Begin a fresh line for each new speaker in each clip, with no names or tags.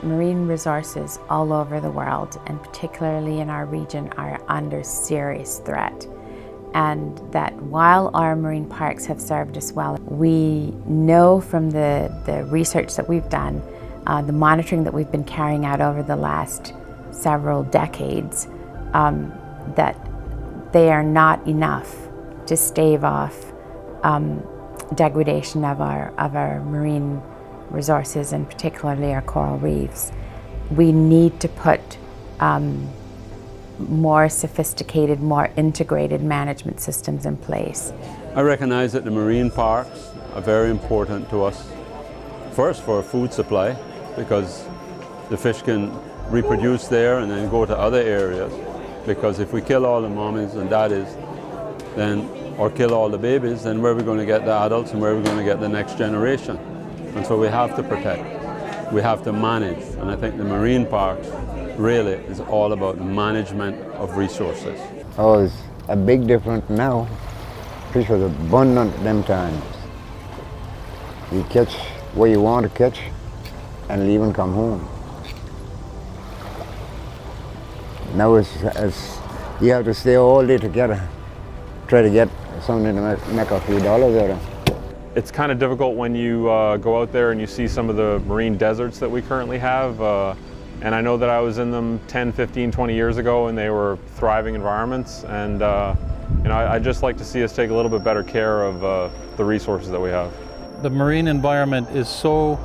marine resources all over the world, and particularly in our region, are under serious threat. And that while our marine parks have served us well, we know from the research that we've done, the monitoring that we've been carrying out over the last several decades, that they are not enough to stave off degradation of our marine resources, and particularly our coral reefs. We need to put more sophisticated, more integrated management systems in place.
I recognize that the marine parks are very important to us. First, for food supply, because the fish can reproduce there and then go to other areas. Because if we kill all the mommies and daddies, then, or kill all the babies, then where are we going to get the adults and where are we going to get the next generation? And so we have to protect, we have to manage, and I think the marine parks really is all about management of resources.
Oh, it's a big difference now. Fish was abundant at them times. You catch what you want to catch and leave and come home. Now it's you have to stay all day together, try to get something to make a few dollars out of.
It's kind of difficult when you go out there and you see some of the marine deserts that we currently have. And I know that I was in them 10, 15, 20 years ago, and they were thriving environments. And I'd just like to see us take a little bit better care of the resources that we have.
The marine environment is so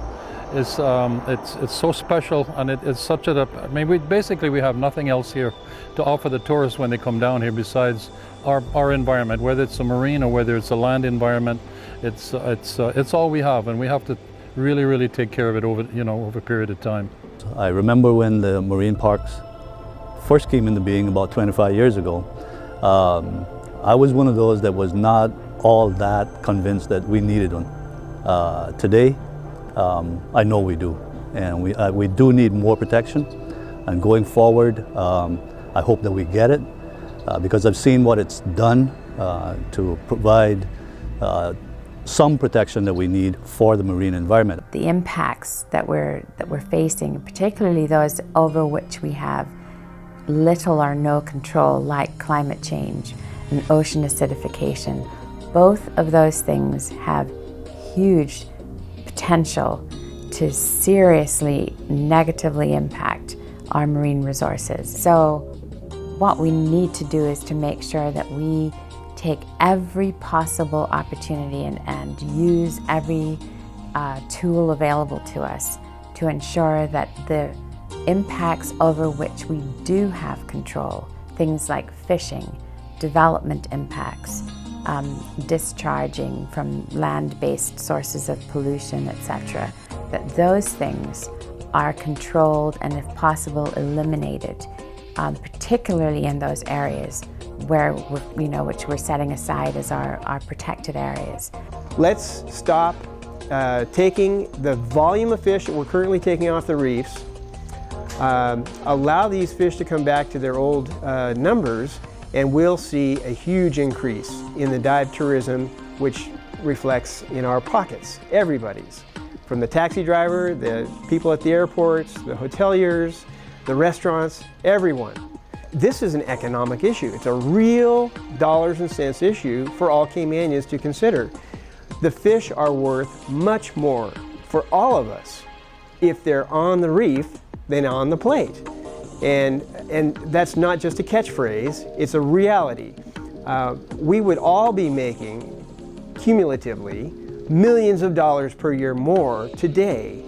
it's so special, and it's such a, I mean, we have nothing else here to offer the tourists when they come down here besides our environment, whether it's a marine or whether it's a land environment. It's all we have, and we have to really take care of it over a period of time.
I remember when the marine parks first came into being about 25 years ago. I was one of those that was not all that convinced that we needed them. Today, I know we do, and we do need more protection. And going forward, I hope that we get it, because I've seen what it's done to provide some protection that we need for the marine environment.
The impacts that we're facing, particularly those over which we have little or no control, like climate change and ocean acidification, both of those things have huge potential to seriously negatively impact our marine resources. So what we need to do is to make sure that we take every possible opportunity and use every tool available to us to ensure that the impacts over which we do have control, things like fishing, development impacts, discharging from land-based sources of pollution, etc., that those things are controlled and, if possible, eliminated, particularly in those areas where which we're setting aside as our protected areas.
Let's stop taking the volume of fish that we're currently taking off the reefs, allow these fish to come back to their old numbers, and we'll see a huge increase in the dive tourism, which reflects in our pockets, everybody's. From the taxi driver, the people at the airports, the hoteliers, the restaurants, everyone. This is an economic issue. It's a real dollars and cents issue for all Caymanians to consider. The fish are worth much more for all of us if they're on the reef than on the plate. And that's not just a catchphrase, it's a reality. We would all be making, cumulatively, millions of dollars per year more today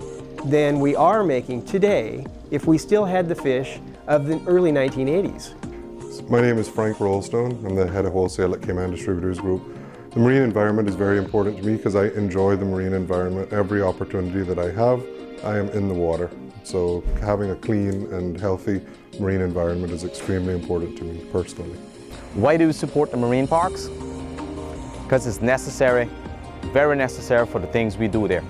than we are making today if we still had the fish of the early 1980s.
My name is Frank Rollstone. I'm the head of wholesale at Cayman Distributors Group. The marine environment is very important to me because I enjoy the marine environment. Every opportunity that I have, I am in the water. So having a clean and healthy marine environment is extremely important to me personally.
Why do we support the marine parks? Because it's necessary, very necessary for the things we do there.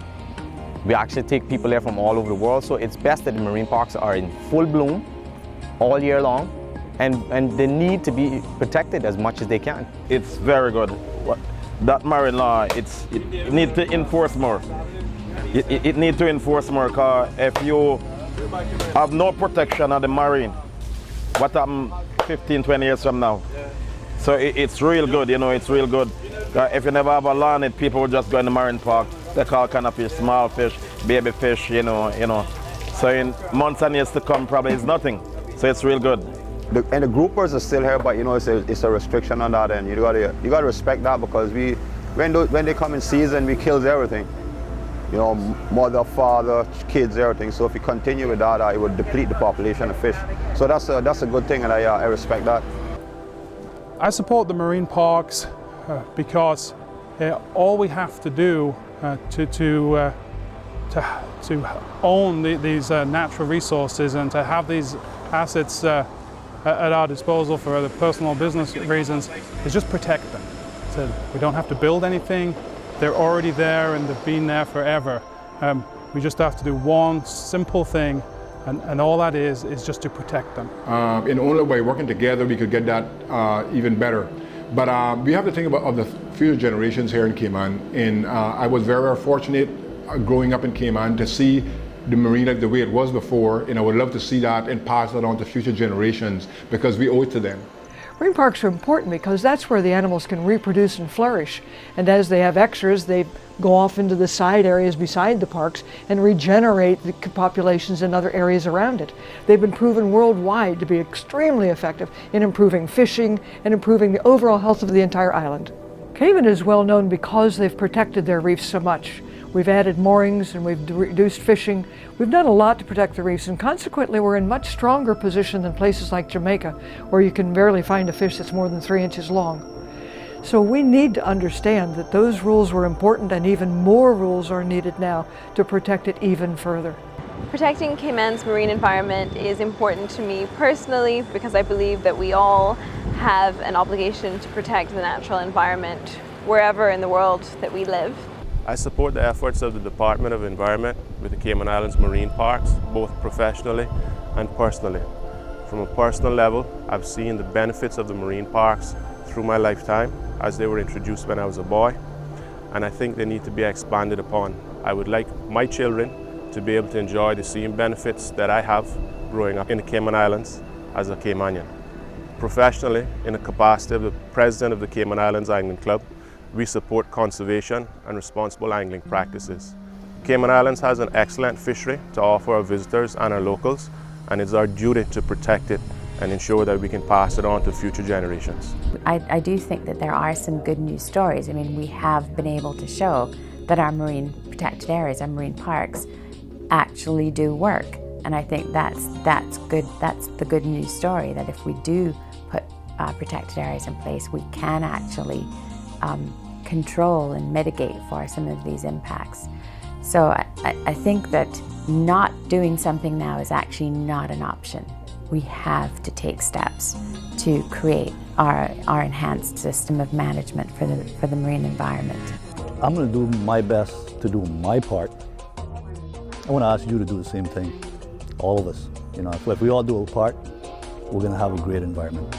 We actually take people there from all over the world, so it's best that the marine parks are in full bloom all year long, and they need to be protected as much as they can.
It's very good. That marine law, it needs to enforce more. It needs to enforce more, because if you have no protection of the marine. What happened 15, 20 years from now? So it's real good, you know, it's real good. If you never have a lawn, people will just go in the marine park. They call kind of fish, small fish, baby fish, you know. So in months and years to come, probably it's nothing. So it's real good.
And the groupers are still here, but you know it's a restriction on that, and you gotta respect that, because when they come in season, we kills everything. You know, mother, father, kids, everything. So if we continue with that, it would deplete the population of fish. So that's a good thing, and I respect that.
I support the marine parks because all we have to do to own these natural resources and to have these assets at our disposal for other personal business reasons is just protect them. So we don't have to build anything. They're already there and they've been there forever. We just have to do one simple thing, and all that is just to protect them.
In only way working together we could get that even better. But we have to think about the future generations here in Cayman. And I was very fortunate growing up in Cayman to see the marine life the way it was before, and I would love to see that and pass that on to future generations, because we owe it to them.
Marine parks are important because that's where the animals can reproduce and flourish. And as they have extras, they go off into the side areas beside the parks and regenerate the populations in other areas around it. They've been proven worldwide to be extremely effective in improving fishing and improving the overall health of the entire island. Cayman is well known because they've protected their reefs so much. We've added moorings and we've reduced fishing. We've done a lot to protect the reefs, and consequently we're in much stronger position than places like Jamaica, where you can barely find a fish that's more than 3 inches long. So we need to understand that those rules were important, and even more rules are needed now to protect it even further.
Protecting Cayman's marine environment is important to me personally, because I believe that we all have an obligation to protect the natural environment wherever in the world that we live.
I support the efforts of the Department of Environment with the Cayman Islands Marine Parks, both professionally and personally. From a personal level, I've seen the benefits of the marine parks through my lifetime as they were introduced when I was a boy, and I think they need to be expanded upon. I would like my children to be able to enjoy the same benefits that I have growing up in the Cayman Islands as a Caymanian. Professionally, in the capacity of the President of the Cayman Islands Angling Club, we support conservation and responsible angling practices. Cayman Islands has an excellent fishery to offer our visitors and our locals, and it's our duty to protect it and ensure that we can pass it on to future generations.
I do think that there are some good news stories. I mean, we have been able to show that our marine protected areas, our marine parks, actually do work. And I think that's good. That's the good news story, that if we do put protected areas in place, we can actually control and mitigate for some of these impacts. So I think that not doing something now is actually not an option. We have to take steps to create our enhanced system of management for the marine environment.
I'm going to do my best to do my part. I want to ask you to do the same thing, all of us. You know, if we all do our part, we're going to have a great environment.